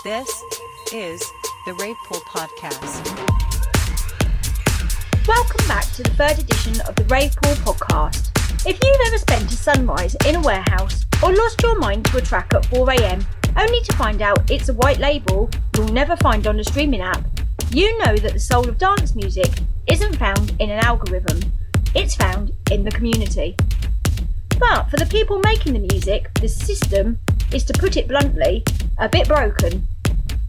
This is the RavePool podcast. Welcome back to the third edition of the RavePool podcast. If you've ever spent a sunrise in a warehouse or lost your mind to a track at 4 a.m. only to find out it's a white label you'll never find on a streaming app, you know that the soul of dance music isn't found in an algorithm, it's found in the community. But for the people making the music, the system is, to put it bluntly, a bit broken.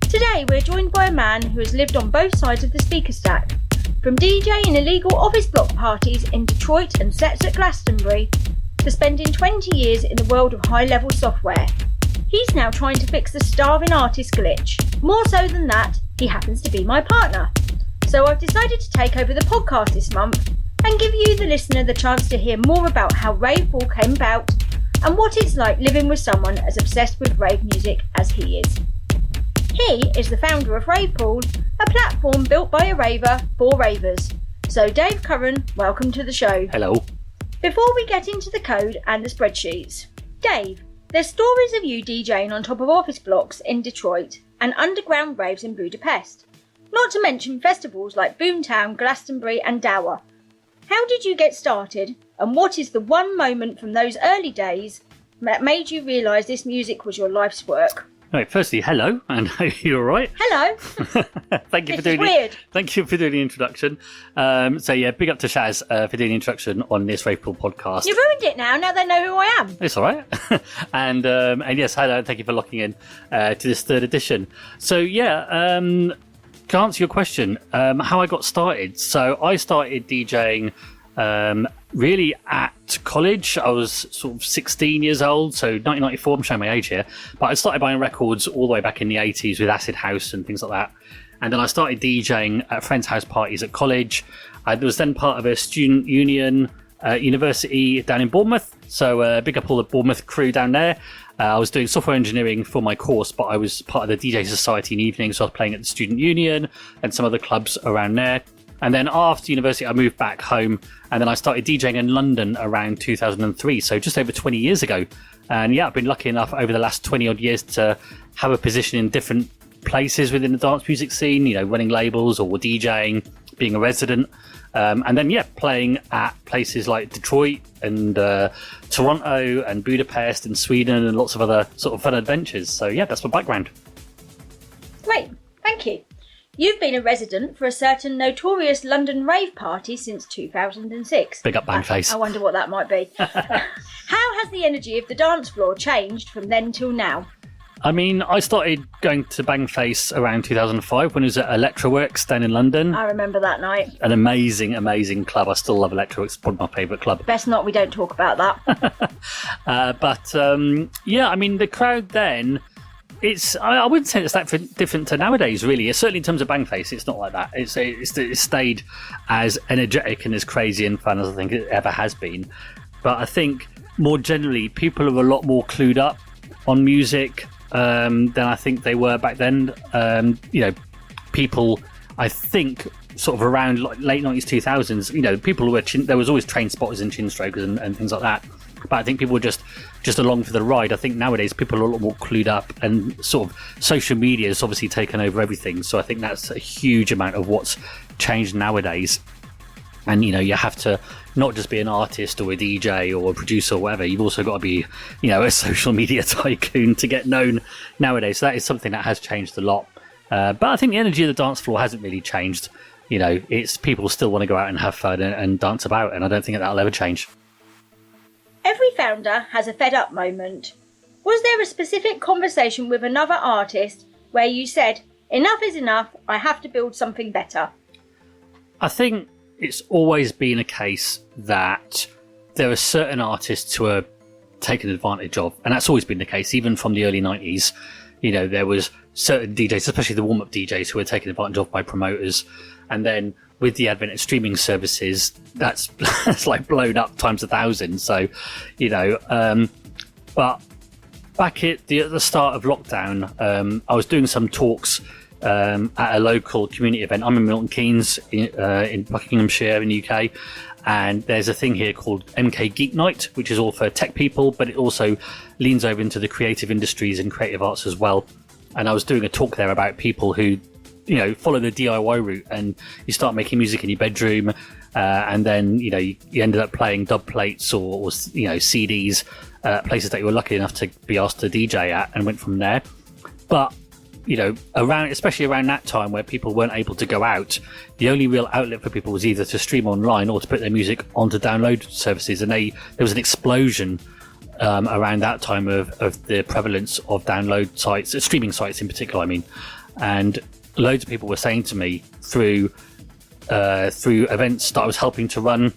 Today we're joined by a man who has lived on both sides of the speaker stack, from DJing illegal office block parties in Detroit and sets at Glastonbury, to spending 20 years in the world of high-level software. He's now trying to fix the starving artist glitch. More so than that, he happens to be my partner. So I've decided to take over the podcast this month and give you, the listener, the chance to hear more about how RavePool came about and what it's like living with someone as obsessed with rave music as he is. He is the founder of RavePool, a platform built by a raver for ravers. So Dave Curran, welcome to the show. Hello. Before we get into the code and the spreadsheets, Dave, there's stories of you DJing on top of office blocks in Detroit and underground raves in Budapest. Not to mention festivals like Boomtown, Glastonbury and Dower. How did you get started, and what is the one moment from those early days that made you realise this music was your life's work? Right, firstly, hello, and hope you're all right. Hello. Thank you This for doing is weird. Thank you for doing the introduction. Big up to Shaz for doing the introduction on this RavePool podcast. You ruined it now they know who I am. It's all right. and yes, hello, thank you for locking in to this third edition. So to answer your question, how I got started. So I started DJing really at college. I was sort of 16 years old, so 1994, I'm showing my age here. But I started buying records all the way back in the 80s with acid house and things like that. And then I started DJing at friends' house parties at college. I was then part of a student union university down in Bournemouth. So big up all the Bournemouth crew down there. I was doing software engineering for my course, but I was part of the DJ Society in the evening, so I was playing at the student union and some other clubs around there. And then after university, I moved back home, and then I started DJing in London around 2003, so just over 20 years ago. And yeah, I've been lucky enough over the last 20 odd years to have a position in different places within the dance music scene, you know, running labels or DJing, being a resident. And then, playing at places like Detroit and Toronto and Budapest and Sweden and lots of other sort of fun adventures. So, yeah, that's my background. Great, thank you. You've been a resident for a certain notorious London rave party since 2006. Big up Bangface. I wonder what that might be. How has the energy of the dance floor changed from then till now? I mean, I started going to Bangface around 2005 when it was at Electroworks down in London. I remember that night. An amazing, amazing club. I still love Electroworks. It's probably my favourite club. Best not we don't talk about that. I mean, the crowd then, I wouldn't say it's that different to nowadays, really. Certainly in terms of Bangface, it's not like that. It's stayed as energetic and as crazy and fun as I think it ever has been. But I think more generally, people are a lot more clued up on music than I think they were back then. People, I think, sort of around late 90s, 2000s, people who were there was always train spotters and chin strokers and things like that. But I think people were just along for the ride. I think nowadays people are a lot more clued up, and sort of social media has obviously taken over everything. So I think that's a huge amount of what's changed nowadays. And, you have to not just be an artist or a DJ or a producer or whatever. You've also got to be, a social media tycoon to get known nowadays. So that is something that has changed a lot. But I think the energy of the dance floor hasn't really changed. It's people still want to go out and have fun and dance about. And I don't think that'll ever change. Every founder has a fed up moment. Was there a specific conversation with another artist where you said, enough is enough, I have to build something better? I think it's always been a case that there are certain artists who are taken advantage of, and that's always been the case, even from the early 90s. There was certain DJs, especially the warm-up DJs, who were taken advantage of by promoters, and then with the advent of streaming services, that's like blown up times 1,000. So, but back at the start of lockdown, I was doing some talks at a local community event. I'm in Milton Keynes in Buckinghamshire in the UK, and there's a thing here called MK Geek Night, which is all for tech people, but it also leans over into the creative industries and creative arts as well. and I was doing a talk there about people who, follow the DIY route, and you start making music in your bedroom, and then you ended up playing dub plates or CDs, places that you were lucky enough to be asked to DJ at, and went from there. But especially around that time where people weren't able to go out, the only real outlet for people was either to stream online or to put their music onto download services. And there was an explosion around that time of the prevalence of download sites, streaming sites in particular, I mean. And loads of people were saying to me through events that I was helping to run,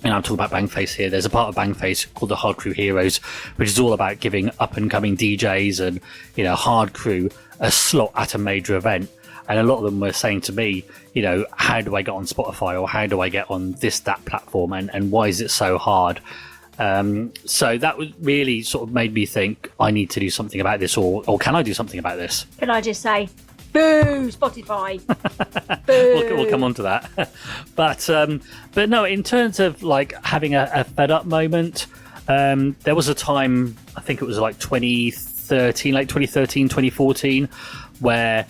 and I'm talking about Bangface here. There's a part of Bangface called the Hard Crew Heroes, which is all about giving up-and-coming DJs and hard crew a slot at a major event. And a lot of them were saying to me, how do I get on Spotify, or how do I get on that platform, and why is it so hard? So that was really sort of made me think I need to do something about this, or can I do something about this? Can I just say, boo, Spotify. Boo. We'll come on to that. But no, in terms of like having a fed up moment, there was a time, I think it was like 2013, 2014, where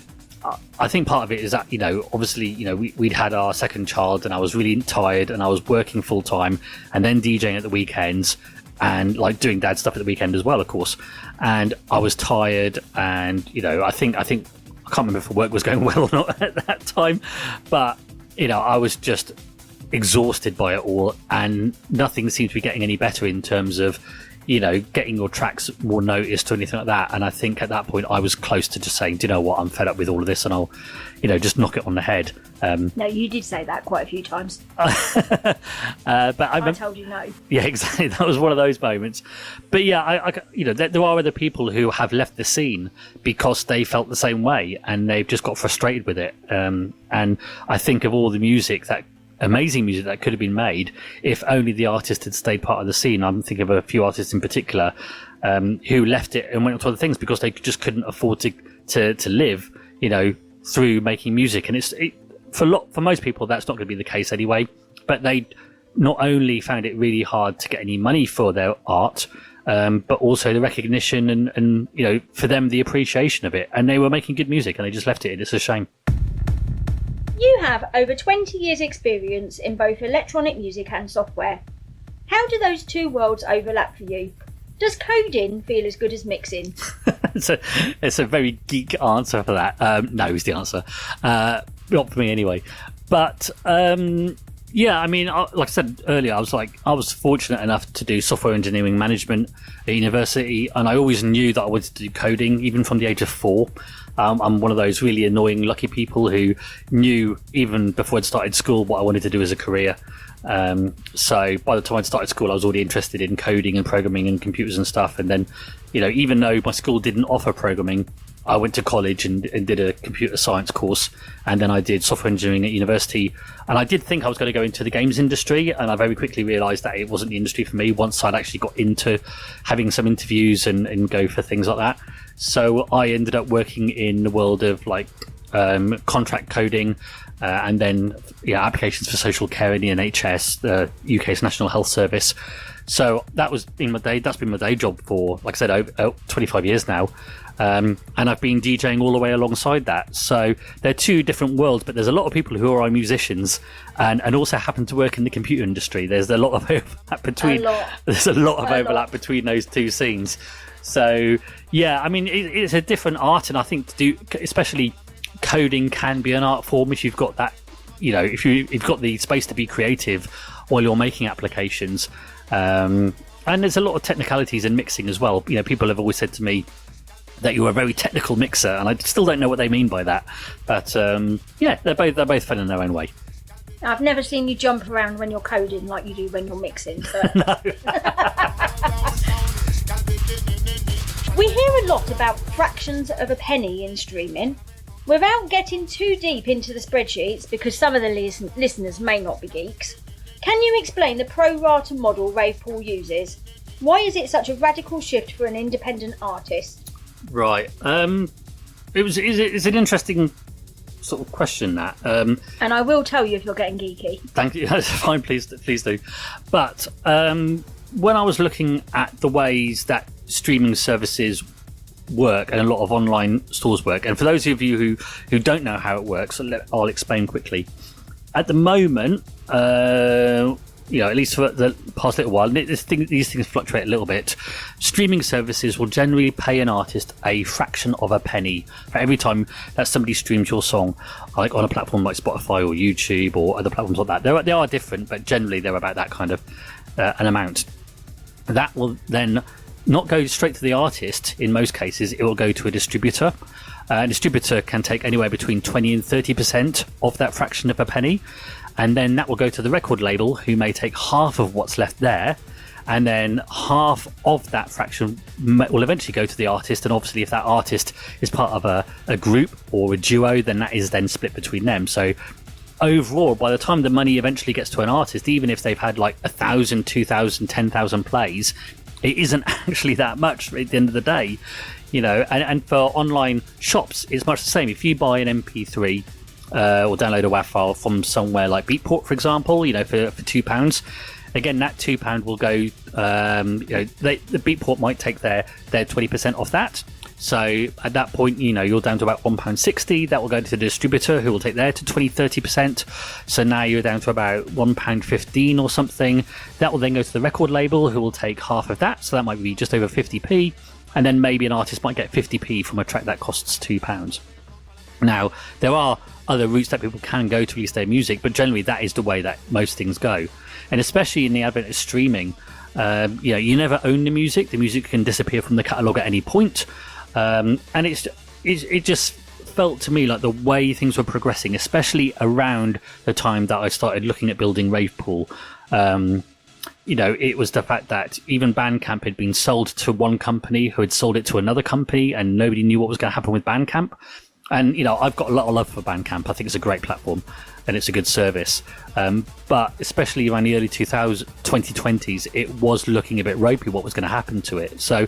I think part of it is that, obviously, we'd had our second child, and I was really tired, and I was working full time, and then DJing at the weekends, and like doing dad stuff at the weekend as well, of course. And I was tired, and I can't remember if work was going well or not at that time, but I was just exhausted by it all, and nothing seemed to be getting any better in terms of getting your tracks more noticed or anything like that. And I think at that point I was close to just saying, do you know what, I'm fed up with all of this, and I'll just knock it on the head. No, you did say that quite a few times. But I told you no. Yeah, exactly. That was one of those moments. But yeah, there are other people who have left the scene because they felt the same way, and they've just got frustrated with it. And I think of all the amazing music that could have been made if only the artist had stayed part of the scene. I'm thinking of a few artists in particular who left it and went on to other things because they just couldn't afford to live, through making music. And for most people, that's not going to be the case anyway. But they not only found it really hard to get any money for their art, but also the recognition and for them, the appreciation of it. And they were making good music, and they just left it, and it's a shame. You have over 20 years' experience in both electronic music and software. How do those two worlds overlap for you? Does coding feel as good as mixing? It's a very geek answer for that. No is the answer. Not for me anyway. But yeah, I mean, like I said earlier, I was fortunate enough to do software engineering management at university, and I always knew that I wanted to do coding, even from the age of 4. I'm one of those really annoying, lucky people who knew even before I'd started school what I wanted to do as a career. So by the time I'd started school, I was already interested in coding and programming and computers and stuff. And then, even though my school didn't offer programming, I went to college and did a computer science course, and then I did software engineering at university. And I did think I was going to go into the games industry, and I very quickly realised that it wasn't the industry for me once I'd actually got into having some interviews and go for things like that. So I ended up working in the world of contract coding, and then applications for social care in the NHS, the UK's National Health Service. So that's been my day job for, like I said, over 25 years now. And I've been DJing all the way alongside that. So they're two different worlds, but there's a lot of people who are musicians and also happen to work in the computer industry. There's a lot of overlap between those two scenes. So yeah, I mean, it's a different art, and I think to do, especially coding can be an art form if you've got that, if you've got the space to be creative while you're making applications. And there's a lot of technicalities in mixing as well. People have always said to me that you're a very technical mixer, and I still don't know what they mean by that. But they're both fun in their own way. I've never seen you jump around when you're coding like you do when you're mixing. But... No. We hear a lot about fractions of a penny in streaming. Without getting too deep into the spreadsheets, because some of the listeners may not be geeks, can you explain the pro rata model RavePool uses? Why is it such a radical shift for an independent artist? Right. It's an interesting sort of question, that. And I will tell you if you're getting geeky. Thank you. That's fine, please do. But when I was looking at the ways that streaming services work and a lot of online stores work. And for those of you who don't know how it works, I'll explain quickly. At the moment, at least for the past little while, these things fluctuate a little bit. Streaming services will generally pay an artist a fraction of a penny for every time that somebody streams your song, like on a platform like Spotify or YouTube or other platforms like that. They are different, but generally they're about that kind of an amount. That will then not go straight to the artist. In most cases, it will go to a distributor. A distributor can take anywhere between 20 and 30% of that fraction of a penny. And then that will go to the record label, who may take half of what's left there. And then half of that fraction will eventually go to the artist. And obviously, if that artist is part of a group or a duo, then that is then split between them. So overall, by the time the money eventually gets to an artist, even if they've had like 1,000, 2,000, 10,000 plays, it isn't actually that much at the end of the day. And for online shops, it's much the same. If you buy an MP3 or download a WAV file from somewhere like Beatport, for example, for £2, again, that £2 will go, the Beatport might take their 20% off that. So at that point, you're down to about £1.60. That will go to the distributor, who will take their to 20-30%. So now you're down to about £1.15 or something. That will then go to the record label, who will take half of that. So that might be just over 50p. And then maybe an artist might get 50p from a track that costs £2. Now, there are other routes that people can go to release their music, but generally that is the way that most things go. And especially in the advent of streaming, you never own the music. The music can disappear from the catalogue at any point. And it just felt to me like the way things were progressing, especially around the time that I started looking at building RavePool. It was the fact that even Bandcamp had been sold to one company who had sold it to another company, and nobody knew what was going to happen with Bandcamp. And, I've got a lot of love for Bandcamp. I think it's a great platform and it's a good service. But especially around the early 2020s, it was looking a bit ropey what was going to happen to it. So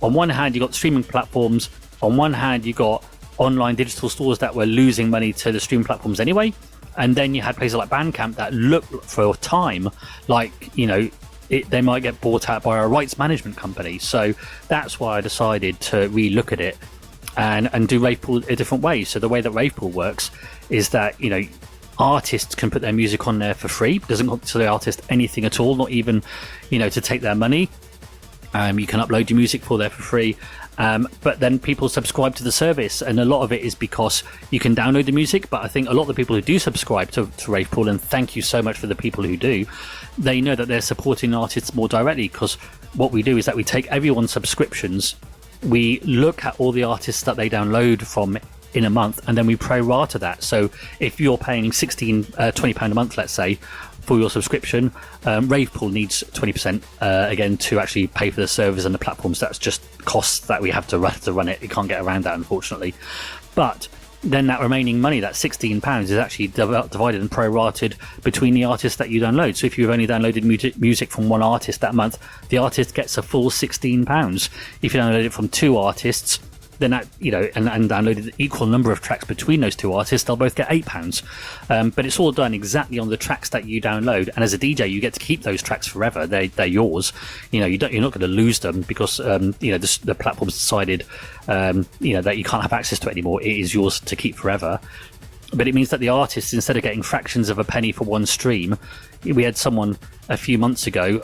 on one hand, you got streaming platforms. On one hand, you got online digital stores that were losing money to the streaming platforms anyway. And then you had places like Bandcamp that looked for a time like, they might get bought out by a rights management company. So that's why I decided to re-look at it and do RavePool a different way. So the way that RavePool works is that, artists can put their music on there for free. It doesn't cost the artist anything at all, not even, to take their money. You can upload your music for there for free. But then people subscribe to the service, and a lot of it is because you can download the music. But I think a lot of the people who do subscribe to RavePool, and thank you so much for the people who do, they know that they're supporting artists more directly, because what we do is that we take everyone's subscriptions, we look at all the artists that they download from in a month, and then we pro-rata that. So if you're paying £20 a month, let's say, for your subscription, RavePool needs 20% again to actually pay for the servers and the platforms. That's just costs that we have to run it. You can't get around that, unfortunately. But then that remaining money, that £16, is actually divided and prorated between the artists that you download. So if you've only downloaded music from one artist that month, the artist gets a full £16. If you download it from two artists, then that, and downloaded the equal number of tracks between those two artists, they'll both get £8. But it's all done exactly on the tracks that you download. And as a DJ, you get to keep those tracks forever. They're yours. You're not going to lose them because the platform's decided that you can't have access to it anymore. It is yours to keep forever. But it means that the artists, instead of getting fractions of a penny for one stream, we had someone a few months ago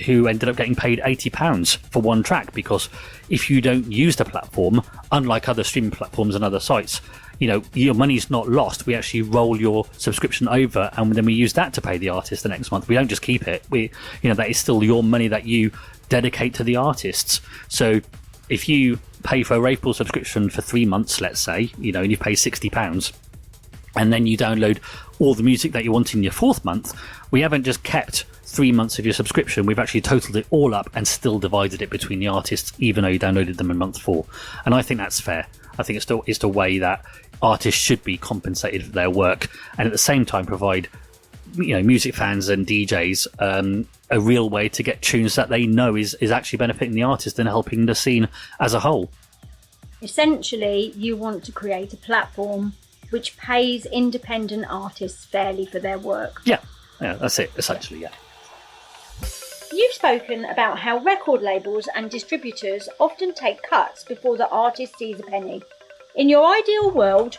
who ended up getting paid £80 for one track, because if you don't use the platform, unlike other streaming platforms and other sites, your money's not lost. We actually roll your subscription over, and then we use that to pay the artist the next month. We don't just keep it. That is still your money that you dedicate to the artists. So if you pay for a RavePool subscription for 3 months, let's say, and you pay £60, and then you download all the music that you want in your 4th month, we haven't just kept 3 months of your subscription. We've actually totaled it all up and still divided it between the artists, even though you downloaded them in month 4. And I think that's fair. I think it's the way that artists should be compensated for their work, and at the same time provide music fans and DJs a real way to get tunes that they know is actually benefiting the artist and helping the scene as a whole. Essentially, you want to create a platform which pays independent artists fairly for their work. Yeah, that's it, essentially, yeah. You've spoken about how record labels and distributors often take cuts before the artist sees a penny. In your ideal world,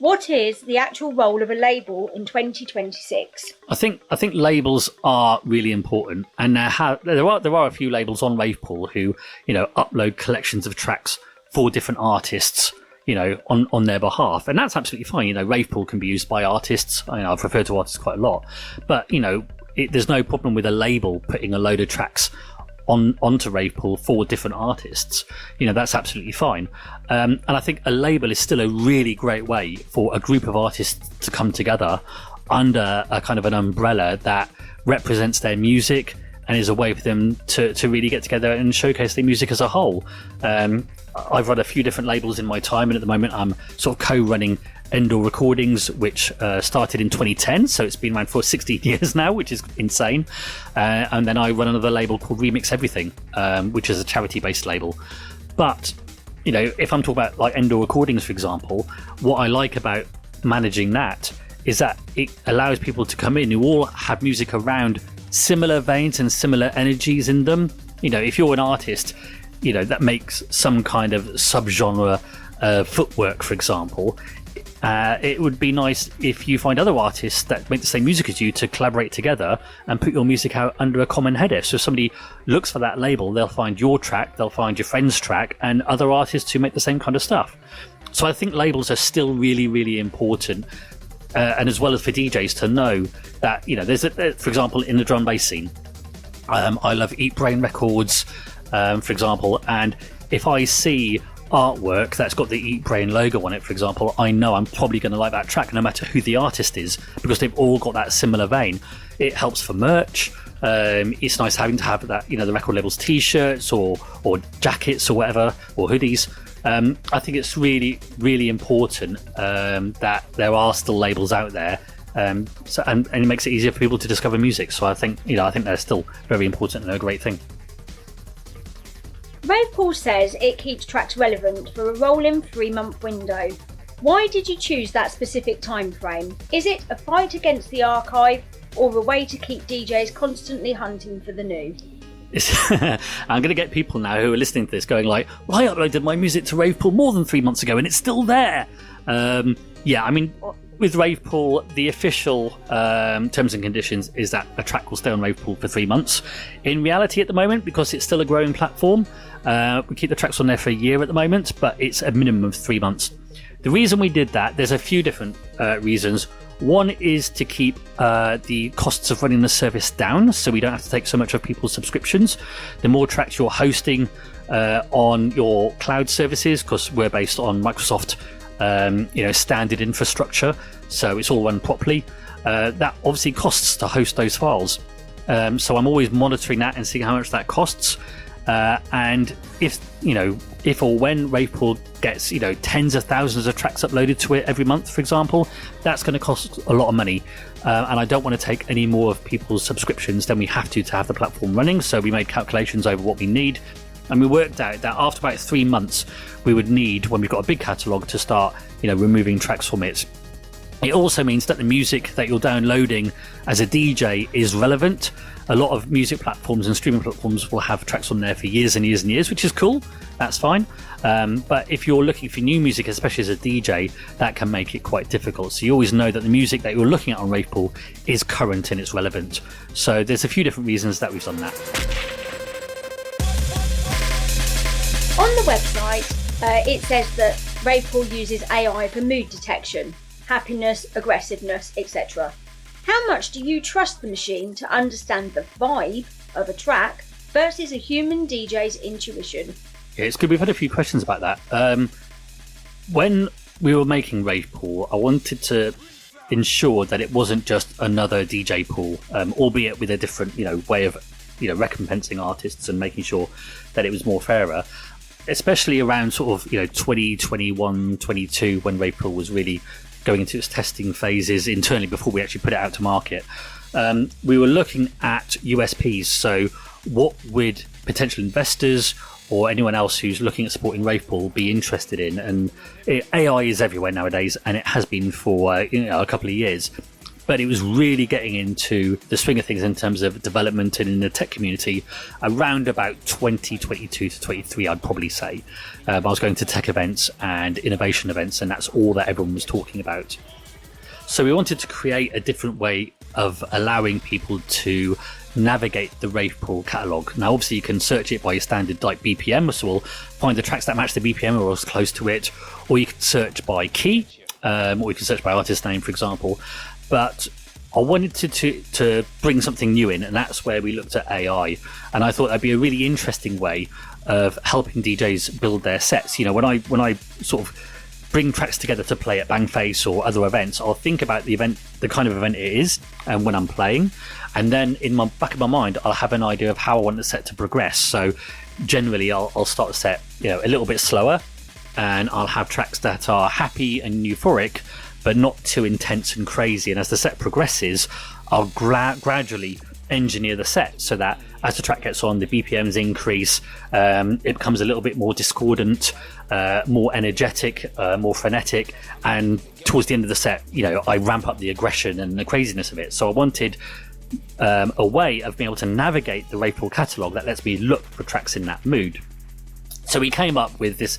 what is the actual role of a label in 2026? I think labels are really important, and there are a few labels on RavePool who upload collections of tracks for different artists, on their behalf, and that's absolutely fine. RavePool can be used by artists. I've referred to artists quite a lot, but there's no problem with a label putting a load of tracks onto RavePool for different artists. That's absolutely fine. And I think a label is still a really great way for a group of artists to come together under a kind of an umbrella that represents their music and is a way for them to really get together and showcase their music as a whole. I've run a few different labels in my time, and at the moment I'm sort of co-running Endor Recordings, which started in 2010, so it's been around for 16 years now, which is insane. And then I run another label called Remix Everything, which is a charity-based label. But if I'm talking about like Endor Recordings, for example, what I like about managing that is that it allows people to come in who all have music around similar veins and similar energies in them. If you're an artist that makes some kind of subgenre footwork, for example, it would be nice if you find other artists that make the same music as you to collaborate together and put your music out under a common header. So if somebody looks for that label, they'll find your track, they'll find your friend's track, and other artists who make the same kind of stuff. So I think labels are still really, really important. And as well as for DJs to know that, there's for example, in the drum bass scene, I love Eat Brain Records, for example, and if I see artwork that's got the Eat Brain logo on it, for example, I know I'm probably going to like that track no matter who the artist is, because they've all got that similar vein. It helps for merch. It's nice having to have that, the record label's t-shirts or jackets or whatever, or hoodies. I think it's really, really important that there are still labels out there, and it makes it easier for people to discover music. So I think they're still very important and a great thing. RavePool says it keeps tracks relevant for a rolling 3-month window. Why did you choose that specific time frame? Is it a fight against the archive, or a way to keep DJs constantly hunting for the new? I'm going to get people now who are listening to this going like, well, I uploaded my music to RavePool more than 3 months ago and it's still there. With RavePool, the official terms and conditions is that a track will stay on RavePool for 3 months. In reality, at the moment, because it's still a growing platform, we keep the tracks on there for a year at the moment, but it's a minimum of 3 months. The reason we did that, there's a few different reasons. One is to keep the costs of running the service down, so we don't have to take so much of people's subscriptions. The more tracks you're hosting on your cloud services, because we're based on Microsoft standard infrastructure, so it's all run properly. That obviously costs to host those files. So I'm always monitoring that and seeing how much that costs. And if or when RavePool gets tens of thousands of tracks uploaded to it every month, for example, that's going to cost a lot of money, and I don't want to take any more of people's subscriptions than we have to have the platform running. So we made calculations over what we need, and we worked out that after about 3 months we would need, when we've got a big catalogue, to start removing tracks from it. It also means that the music that you're downloading as a DJ is relevant. A lot of music platforms and streaming platforms will have tracks on there for years and years and years, which is cool. That's fine. But if you're looking for new music, especially as a DJ, that can make it quite difficult. So you always know that the music that you're looking at on RavePool is current and it's relevant. So there's a few different reasons that we've done that. On the website, it says that RavePool uses AI for mood detection, happiness, aggressiveness, etc. How much do you trust the machine to understand the vibe of a track versus a human DJ's intuition? Yeah, it's good. We've had a few questions about that. When we were making RavePool, I wanted to ensure that it wasn't just another DJ pool, albeit with a different way of recompensing artists and making sure that it was more fairer. Especially around sort of 2021, 22, when RavePool was really going into its testing phases internally before we actually put it out to market. We were looking at USPs, so what would potential investors or anyone else who's looking at supporting RavePool be interested in? And AI is everywhere nowadays, and it has been for a couple of years. but it was really getting into the swing of things in terms of development and in the tech community around about 2022 to 23, I'd probably say. I was going to tech events and innovation events, and that's all that everyone was talking about. So we wanted to create a different way of allowing people to navigate the RavePool catalogue. Now, obviously, you can search it by your standard like BPM, so we'll find the tracks that match the BPM or as close to it, or you can search by key, or you can search by artist name, for example. But I wanted to bring something new in, and that's where we looked at AI. And I thought that'd be a really interesting way of helping DJs build their sets. You know, when I sort of bring tracks together to play at Bangface or other events, I'll think about the event, the kind of event it is, and when I'm playing, and then in my back of my mind, I'll have an idea of how I want the set to progress. So generally, I'll start the set, you know, a little bit slower, and I'll have tracks that are happy and euphoric, but not too intense and crazy. And as the set progresses, I'll gradually engineer the set so that as the track gets on, the BPMs increase, it becomes a little bit more discordant, more energetic, more frenetic, and towards the end of the set, you know, I ramp up the aggression and the craziness of it. So I wanted a way of being able to navigate the RavePool catalogue that lets me look for tracks in that mood. So we came up with this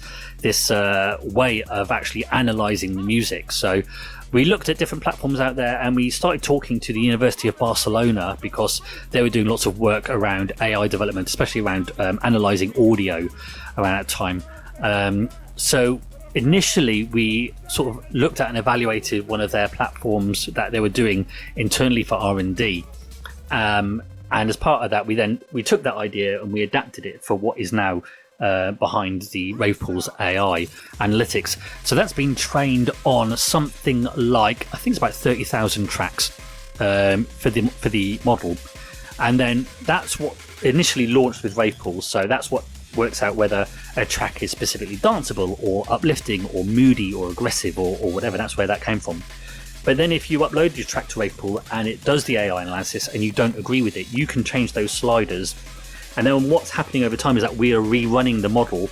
way of actually analysing the music. So we looked at different platforms out there, and we started talking to the University of Barcelona because they were doing lots of work around AI development, especially around analysing audio around that time. So initially we sort of looked at and evaluated one of their platforms that they were doing internally for R&D. And as part of that, we took that idea and we adapted it for what is now behind the RavePool's AI analytics. So that's been trained on something like, I think it's about 30,000 tracks for the model. And then that's what initially launched with RavePool. So that's what works out whether a track is specifically danceable or uplifting or moody or aggressive or whatever. That's where that came from. But then if you upload your track to RavePool and it does the AI analysis and you don't agree with it, you can change those sliders. And then what's happening over time is that we are rerunning the model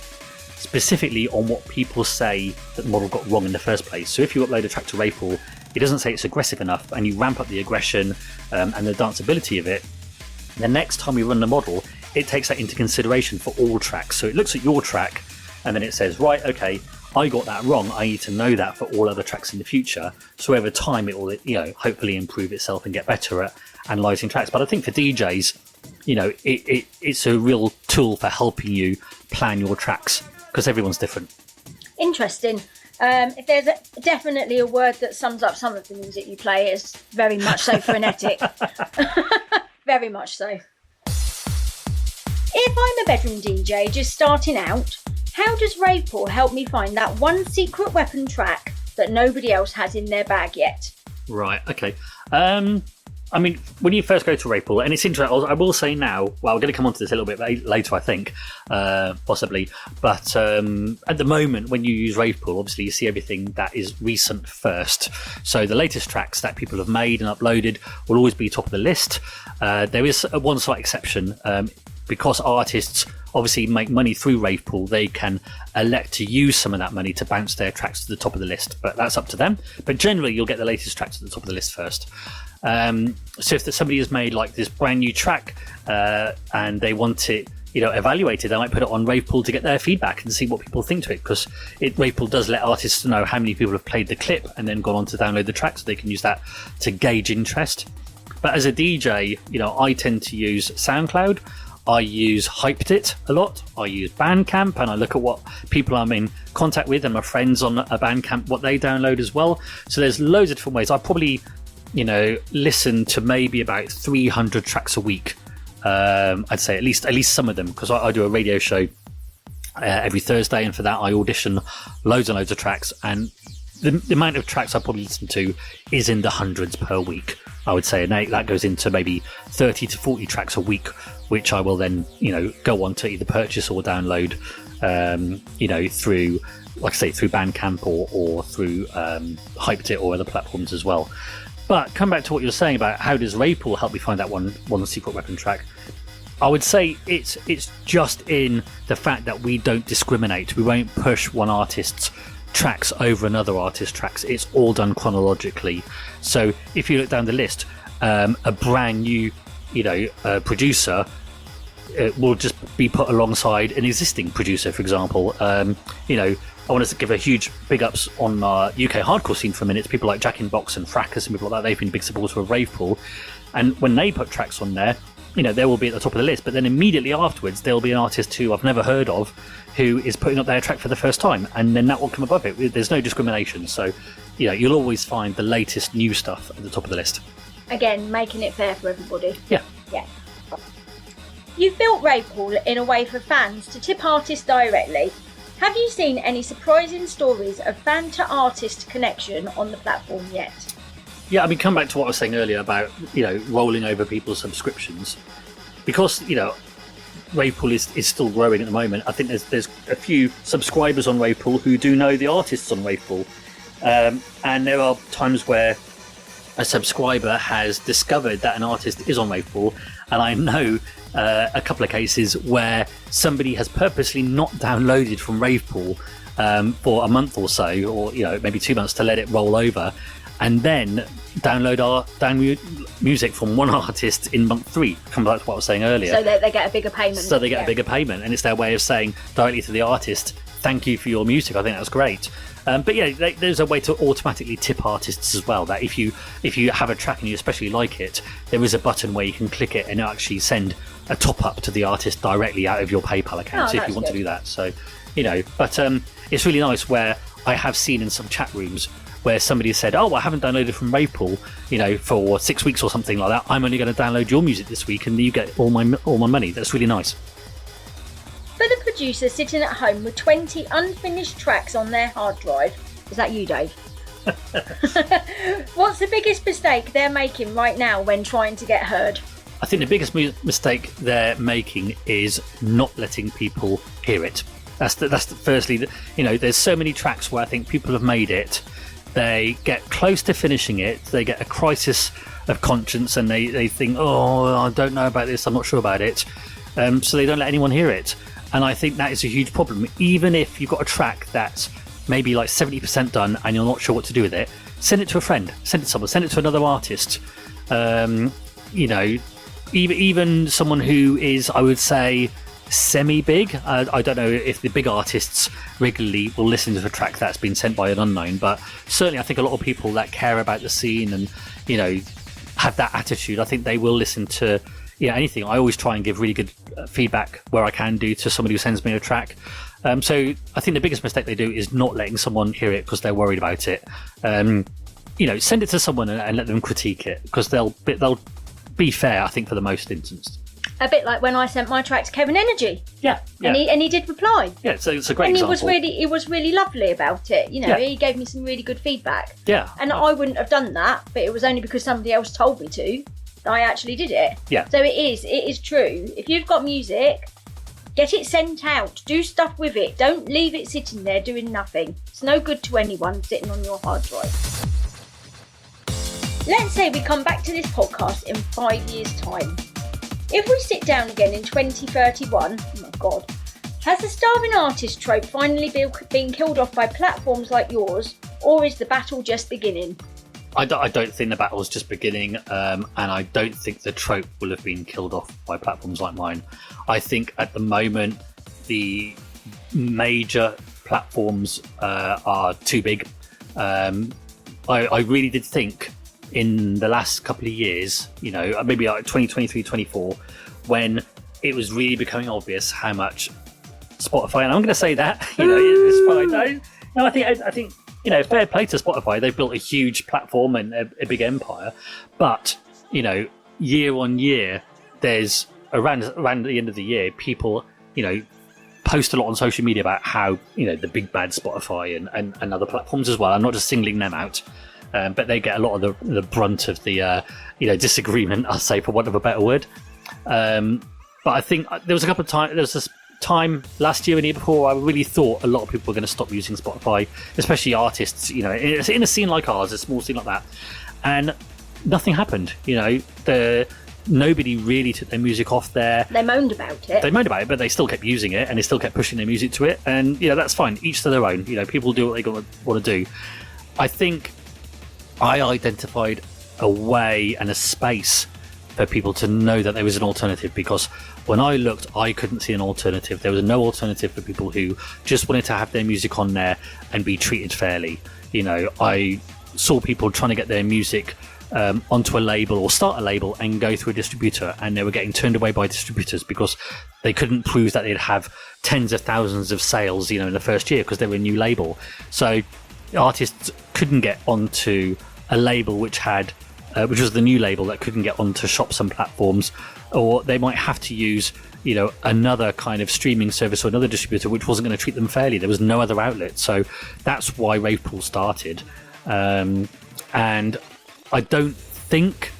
specifically on what people say that the model got wrong in the first place. So if you upload a track to RavePool, it doesn't say it's aggressive enough, and you ramp up the aggression and the danceability of it. The next time we run the model, it takes that into consideration for all tracks. So it looks at your track and then it says, right, okay, I got that wrong. I need to know that for all other tracks in the future. So over time, it will, you know, hopefully improve itself and get better at analysing tracks. But I think for DJs, you know, it's a real tool for helping you plan your tracks because everyone's different. Interesting. If there's definitely a word that sums up some of the music you play, it's very much so frenetic. Very much so. If I'm a bedroom DJ just starting out, how does RavePool help me find that one secret weapon track that nobody else has in their bag yet? Right, okay. I mean, when you first go to RavePool, and it's interesting, I will say now, well, we're going to come on to this a little bit later, I think, possibly, but at the moment, when you use RavePool, obviously you see everything that is recent first. So the latest tracks that people have made and uploaded will always be top of the list. There is one slight exception, because artists obviously make money through RavePool, they can elect to use some of that money to bounce their tracks to the top of the list, but that's up to them. But generally, you'll get the latest tracks at the top of the list first. So if somebody has made like this brand new track and they want it, you know, evaluated, they might put it on RavePool to get their feedback and see what people think to it, because RavePool does let artists know how many people have played the clip and then gone on to download the track, so they can use that to gauge interest. But as a DJ, you know, I tend to use SoundCloud. I use Hyped It a lot. I use Bandcamp, and I look at what people I'm in contact with and my friends on a Bandcamp, what they download as well. So there's loads of different ways. I probably, you know, listen to maybe about 300 tracks a week. I'd say at least some of them, because I do a radio show every Thursday, and for that I audition loads and loads of tracks, and the amount of tracks I probably listen to is in the hundreds per week, I would say, and that goes into maybe 30 to 40 tracks a week, which I will then, you know, go on to either purchase or download, you know, through, like I say, through Bandcamp or through Hyped It or other platforms as well. But come back to what you're saying about how does RavePool help me find that one secret weapon track. I would say it's just in the fact that we don't discriminate. We won't push one artist's tracks over another artist's tracks. It's all done chronologically. So if you look down the list, a brand new, producer will just be put alongside an existing producer, for example. I want to give a huge big ups on our UK hardcore scene for a minute. It's people like Jack in Box and Fracas and people like that. They've been big supporters of RavePool. And when they put tracks on there, they will be at the top of the list. But then immediately afterwards, there'll be an artist who I've never heard of who is putting up their track for the first time. And then that will come above it. There's no discrimination. So, you'll always find the latest new stuff at the top of the list. Again, making it fair for everybody. Yeah. You've built RavePool in a way for fans to tip artists directly. Have you seen any surprising stories of fan to artist connection on the platform yet? Yeah, come back to what I was saying earlier about, rolling over people's subscriptions. Because, RavePool is still growing at the moment. I think there's a few subscribers on RavePool who do know the artists on RavePool. And there are times where a subscriber has discovered that an artist is on RavePool, and I know a couple of cases where somebody has purposely not downloaded from RavePool for a month or so, or maybe 2 months, to let it roll over, and then download music from one artist in month 3. Come back to what I was saying earlier. So that they get a bigger payment. So they get a bigger payment, and it's their way of saying directly to the artist, "Thank you for your music. I think that's great." But yeah, there's a way to automatically tip artists as well. That if you have a track and you especially like it, there is a button where you can click it and it'll actually send a top up to the artist directly out of your PayPal account if you want to do that. So, but it's really nice where I have seen in some chat rooms where somebody said, "Oh, I haven't downloaded from RavePool, for 6 weeks or something like that. I'm only going to download your music this week, and you get all my money." That's really nice. For the producer sitting at home with 20 unfinished tracks on their hard drive, is that you, Dave? What's the biggest mistake they're making right now when trying to get heard? I think the biggest mistake they're making is not letting people hear it. That's firstly, there's so many tracks where I think people have made it. They get close to finishing it. They get a crisis of conscience and they think, "Oh, I don't know about this. I'm not sure about it." So they don't let anyone hear it. And I think that is a huge problem. Even if you've got a track that's maybe like 70% done and you're not sure what to do with it, send it to a friend, send it to someone, send it to another artist. Even someone who is, I would say, semi-big. I don't know if the big artists regularly will listen to a track that's been sent by an unknown, but certainly I think a lot of people that care about the scene and, have that attitude, I think they will listen to anything. I always try and give really good feedback where I can do to somebody who sends me a track. So I think the biggest mistake they do is not letting someone hear it because they're worried about it. Send it to someone and let them critique it, because they'll be fair, I think, for the most instance. A bit like when I sent my track to Kevin Energy. Yeah. And he did reply. Yeah, so it's a great and example. he was really lovely about it. He gave me some really good feedback. Yeah. And I wouldn't have done that, but it was only because somebody else told me to. I actually did it. Yeah. So it is true. If you've got music, get it sent out. Do stuff with it. Don't leave it sitting there doing nothing. It's no good to anyone sitting on your hard drive. Let's say we come back to this podcast in 5 years' time. If we sit down again in 2031, oh my God, has the starving artist trope finally been killed off by platforms like yours, or is the battle just beginning? I don't think the battle's just beginning, and I don't think the trope will have been killed off by platforms like mine. I think at the moment the major platforms are too big. I really did think in the last couple of years, maybe like 2023, 24, when it was really becoming obvious how much Spotify, and I'm going to say that, it's fine. No, I think. Fair play to Spotify. They've built a huge platform and a big empire. But, year on year, there's around the end of the year, people, post a lot on social media about how, the big bad Spotify and other platforms as well. I'm not just singling them out. But they get a lot of the brunt of the, disagreement, I'll say, for want of a better word. But I think there was this time last year and the year before I really thought a lot of people were going to stop using Spotify, especially artists, in a scene like ours, a small scene like that, and nothing happened. The nobody really took their music off there. They moaned about it. But they still kept using it, and they still kept pushing their music to it. And that's fine. Each to their own. People do what they want to do. I think I identified a way and a space for people to know that there was an alternative, because when I looked, I couldn't see an alternative. There was no alternative for people who just wanted to have their music on there and be treated fairly. I saw people trying to get their music onto a label or start a label and go through a distributor, and they were getting turned away by distributors because they couldn't prove that they'd have tens of thousands of sales, in the first year, because they were a new label. So artists couldn't get onto a label which was the new label, that couldn't get onto shops and platforms, or they might have to use another kind of streaming service or another distributor which wasn't going to treat them fairly. There was no other outlet. So that's why RavePool started. And I don't think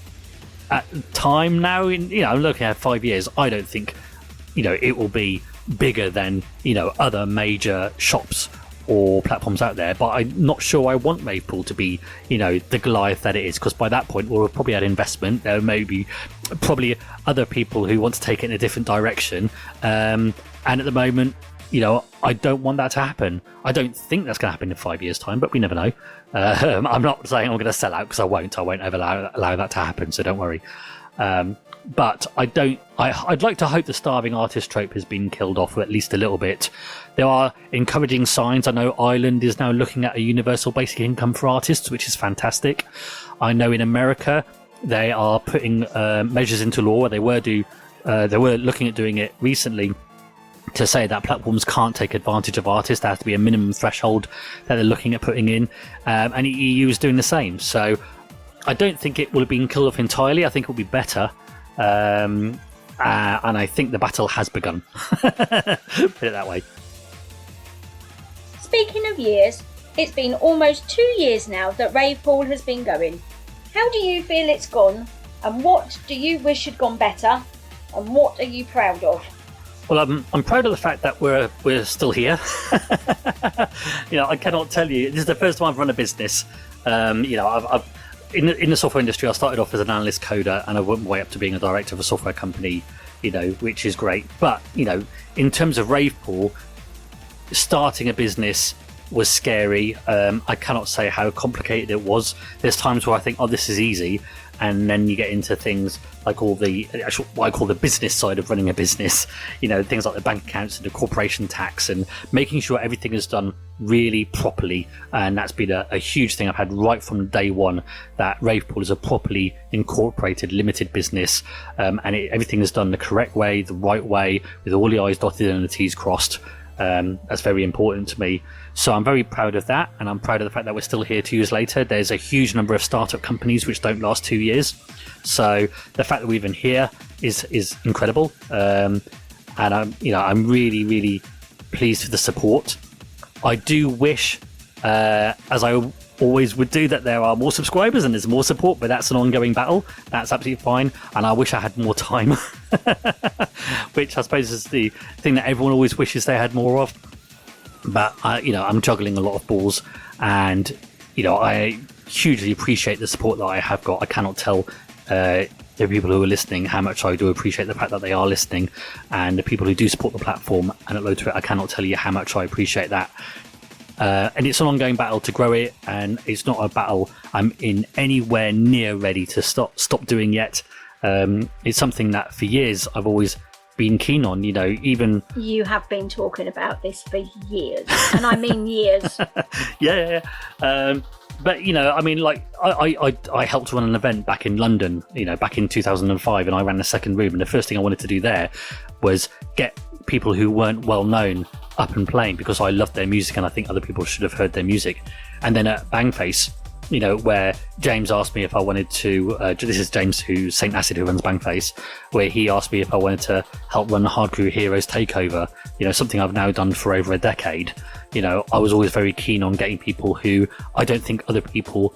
at the time now, I'm looking at 5 years, I don't think it will be bigger than other major shops or platforms out there, but I'm not sure I want RavePool to be the Goliath that it is, because by that point we'll have probably had investment. There may be probably other people who want to take it in a different direction, and at the moment I don't want that to happen. I don't think that's going to happen in 5 years' time, but we never know. I'm not saying I'm going to sell out, because I won't ever allow that to happen, so don't worry. But I'd like to hope the starving artist trope has been killed off at least a little bit. There are encouraging signs. I know Ireland is now looking at a universal basic income for artists, which is fantastic. I know in America they are putting measures into law, where they were looking at doing it recently, to say that platforms can't take advantage of artists. There has to be a minimum threshold that they're looking at putting in, and the EU is doing the same. So I don't think it will have been killed off entirely. I think it will be better. And I think the battle has begun. Put it that way. Speaking of years, it's been almost 2 years now that RavePool has been going. How do you feel it's gone, and what do you wish had gone better, and what are you proud of? Well, I'm proud of the fact that we're still here. I cannot tell you, this is the first time I've run a business. I've in the software industry, I started off as an analyst coder, and I went my way up to being a director of a software company, which is great. But, in terms of RavePool, starting a business was scary. I cannot say how complicated it was. There's times where I think, this is easy. And then you get into things like all the actual, what I call the business side of running a business, things like the bank accounts and the corporation tax, and making sure everything is done really properly. And that's been a huge thing I've had right from day one, that RavePool is a properly incorporated limited business, and everything is done the correct way, the right way, with all the I's dotted and the T's crossed. That's very important to me. So I'm very proud of that, and I'm proud of the fact that we're still here 2 years later. There's a huge number of startup companies which don't last 2 years. So the fact that we're even here is incredible. And I'm really, really pleased with the support. I do wish, as I always would do, that there are more subscribers and there's more support, but that's an ongoing battle. That's absolutely fine. And I wish I had more time, which I suppose is the thing that everyone always wishes they had more of. But I'm juggling a lot of balls, and I hugely appreciate the support that I have got. I cannot tell the people who are listening how much I do appreciate the fact that they are listening, and the people who do support the platform and upload to it. I cannot tell you how much I appreciate that. And it's an ongoing battle to grow it, and it's not a battle I'm in anywhere near ready to stop doing yet. It's something that for years I've always been keen on, even... You have been talking about this for years, and I mean years. Yeah. But, I helped run an event back in London, back in 2005, and I ran the second room, and the first thing I wanted to do there was get people who weren't well known up and playing, because I loved their music, and I think other people should have heard their music. And then at Bangface, where James asked me if I wanted to, this is James, who's Saint Acid, who runs Bangface, where he asked me if I wanted to help run the Hardcore Heroes takeover, something I've now done for over a decade. I was always very keen on getting people who I don't think other people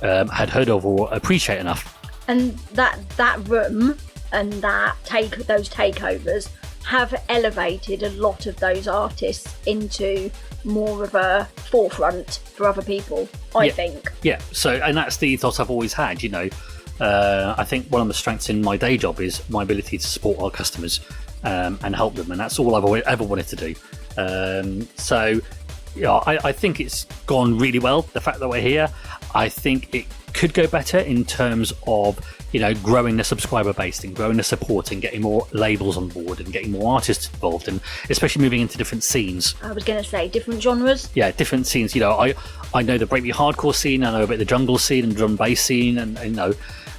had heard of or appreciate enough. And that room and those takeovers have elevated a lot of those artists into more of a forefront for other people, I think. Yeah, so, and that's the ethos I've always had, I think one of the strengths in my day job is my ability to support our customers and help them, and that's all I've ever wanted to do. So yeah, I think it's gone really well. The fact that we're here, I think it could go better in terms of, you know, growing the subscriber base and growing the support and getting more labels on board and getting more artists involved, and especially moving into different scenes. I was going to say different genres. Yeah, different scenes. You know, I know the breakbeat hardcore scene, I know a bit of the jungle scene and drum and bass scene, and you know,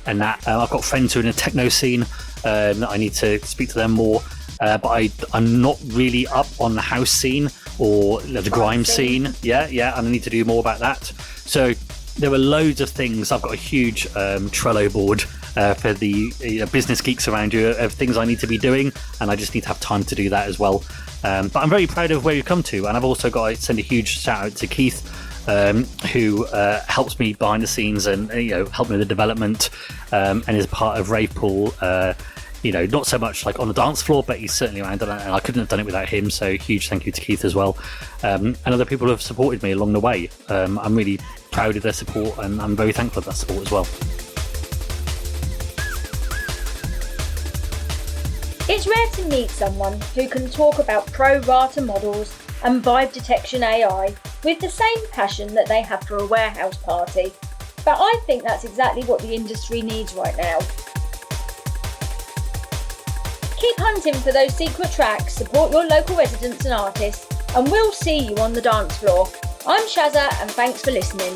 and that I've got friends who are in the techno scene that I need to speak to them more. But I'm not really up on the house scene or the grime scene. Yeah, and I need to do more about that. So there were loads of things. I've got a huge Trello board for the business geeks around you of things I need to be doing, and I just need to have time to do that as well. But I'm very proud of where we've come to, and I've also got to send a huge shout out to Keith, who helps me behind the scenes and helped me with the development, and is part of RavePool. Not so much like on the dance floor, but he's certainly around, and I couldn't have done it without him. So huge thank you to Keith as well, and other people who have supported me along the way. I'm really proud of their support, and I'm very thankful for that support as well. It's rare to meet someone who can talk about pro rata models and vibe detection AI with the same passion that they have for a warehouse party. But I think that's exactly what the industry needs right now. Keep hunting for those secret tracks, support your local residents and artists, and we'll see you on the dance floor. I'm Shazza, and thanks for listening.